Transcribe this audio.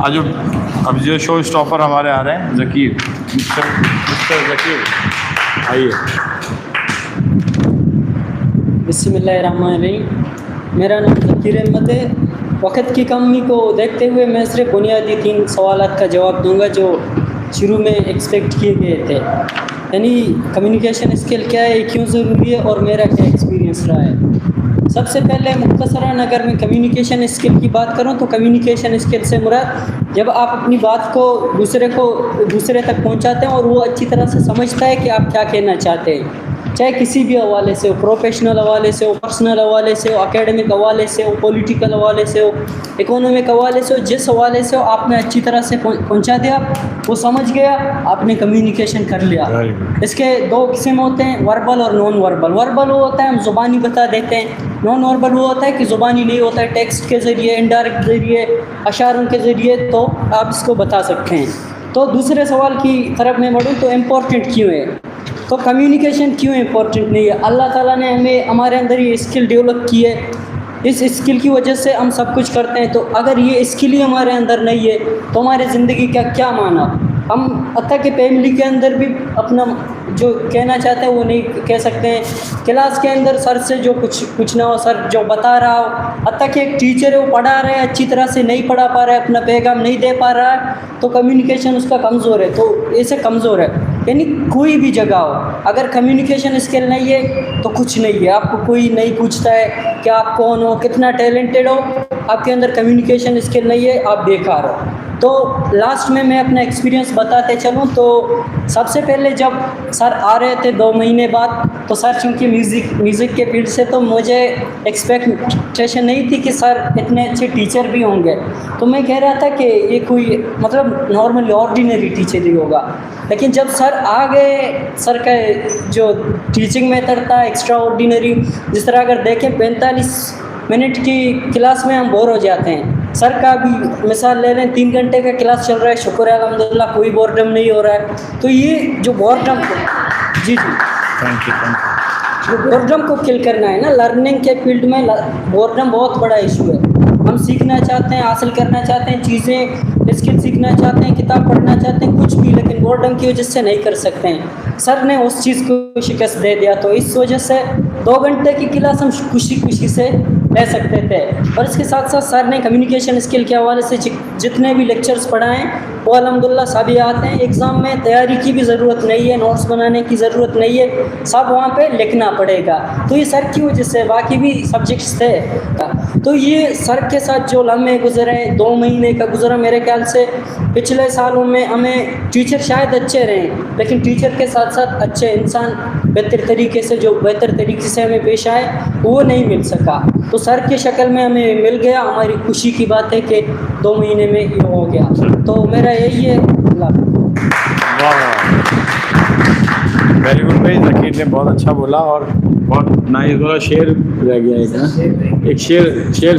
आज अब जो शो स्टॉपर हमारे आ रहे हैं ज़कीर, मिस्टर ज़कीर आइए। बिस्मिल्लाहिर्रहमानिर्रहीम। मेरा नाम ज़कीर अहमद है। वक्त की कमी को देखते हुए मैं सिर्फ बुनियादी 3 सवालात का जवाब दूंगा जो शुरू में एक्सपेक्ट किए गए थे, यानी कम्युनिकेशन स्किल क्या है, क्यों ज़रूरी है और मेरा क्या एक्सपीरियंस रहा है। सबसे पहले मुख्तसरन अगर मैं कम्युनिकेशन स्किल की बात करूं तो कम्युनिकेशन स्किल से मुराद जब आप अपनी बात को दूसरे तक पहुंचाते हैं और वो अच्छी तरह से समझता है कि आप क्या कहना चाहते हैं, चाहे किसी भी हवाले से हो, प्रोफेशनल हवाले से हो, पर्सनल हवाले से हो, एकेडमिक हवाले से हो, पॉलिटिकल हवाले से हो, इकोनॉमिक हवाले से हो, जिस हवाले से हो आपने अच्छी तरह से पहुंचा दिया, वो समझ गया, आपने कम्युनिकेशन कर लिया। इसके 2 किस्म होते हैं, वर्बल और नॉन वर्बल। वर्बल वो होता है हम ज़ुबानी बता देते हैं, नॉन वर्बल वो होता है कि ज़ुबानी नहीं होता है, टेक्स्ट के ज़रिए, इनडायरेक्ट ज़रिए, अशारों के ज़रिए तो आप इसको बता सकते हैं। तो दूसरे सवाल की तरफ मैं बढ़ूँ तो इम्पोर्टेंट क्यों है, तो कम्युनिकेशन क्यों इम्पोर्टेंट नहीं है। अल्लाह ताला ने हमारे अंदर ये स्किल डेवलप की है, इस स्किल की वजह से हम सब कुछ करते हैं। तो अगर ये स्किल ही हमारे अंदर नहीं है तो हमारी ज़िंदगी का क्या माना। हम हत्ता कि फैमिली के अंदर भी अपना जो कहना चाहते हैं वो नहीं कह सकते हैं। क्लास के अंदर सर से जो कुछ ना हो, सर जो बता रहा हो, हत्ता कि एक टीचर है वो पढ़ा रहा है अच्छी तरह से नहीं पढ़ा पा रहा है, अपना पैगाम नहीं दे पा रहा है, तो कम्युनिकेशन उसका कमज़ोर है। तो ऐसे कमज़ोर है, यानी कोई भी जगह हो अगर कम्युनिकेशन स्किल नहीं है तो कुछ नहीं है। आपको कोई नहीं पूछता है कि आप कौन हो, कितना टैलेंटेड हो, आपके अंदर कम्युनिकेशन स्किल नहीं है, आप बेकार हो। तो लास्ट में मैं अपना एक्सपीरियंस बताते चलूँ तो सबसे पहले जब सर आ रहे थे 2 महीने बाद, तो सर चूँकि म्यूज़िक के फील्ड से तो मुझे एक्सपेक्टेशन नहीं थी कि सर इतने अच्छे टीचर भी होंगे। तो मैं कह रहा था कि ये कोई मतलब नॉर्मली ऑर्डिनरी टीचर ही होगा, लेकिन जब सर आ गए, सर का जो टीचिंग मेथड था एक्स्ट्रा ऑर्डिनरी। जिस तरह अगर देखें 45 मिनट की क्लास में हम बोर हो जाते हैं, सर का भी मिसाल ले लें, 3 घंटे का क्लास चल रहा है, शुक्र है अल्हम्दुलिल्लाह कोई बोरडम नहीं हो रहा है। तो ये जो बोरडम जी थैंक यू बोरडम को किल करना है ना, लर्निंग के फील्ड में बोरडम बहुत बड़ा इशू है। हम सीखना चाहते हैं, हासिल करना चाहते हैं चीज़ें, स्किल सीखना चाहते हैं, किताब पढ़ना चाहते हैं, कुछ भी, लेकिन बोरडम की वजह से नहीं कर सकते हैं। सर ने उस चीज़ को शिकस्त दे दिया, तो इस वजह से 2 घंटे की क्लास हम खुशी से ले सकते थे। और इसके साथ साथ सर ने कम्युनिकेशन स्किल के हवाले से जितने भी लेक्चर्स पढ़ाएँ वो अल्हम्दुलिल्लाह सभी आते हैं। एग्ज़ाम में तैयारी की भी ज़रूरत नहीं है, नोट्स बनाने की ज़रूरत नहीं है, सब वहाँ पे लिखना पड़ेगा। तो ये सर की वजह से, बाकी भी सब्जेक्ट्स थे। तो ये सर के साथ जो लम्हे गुजरे, 2 महीने का गुजरा, मेरे ख्याल से पिछले सालों में हमें टीचर शायद अच्छे रहे, लेकिन टीचर के साथ साथ अच्छे इंसान बेहतर तरीके से हमें पेश आए वो नहीं मिल सका। तो सर की शक्ल में हमें मिल गया, हमारी खुशी की बात है कि 2 महीने में ये हो गया। तो मेरा यही है। वेरी गुड भाई, ज़कीर ने बहुत अच्छा बोला और बहुत नाइस बोला। शेर रह गया एक शेर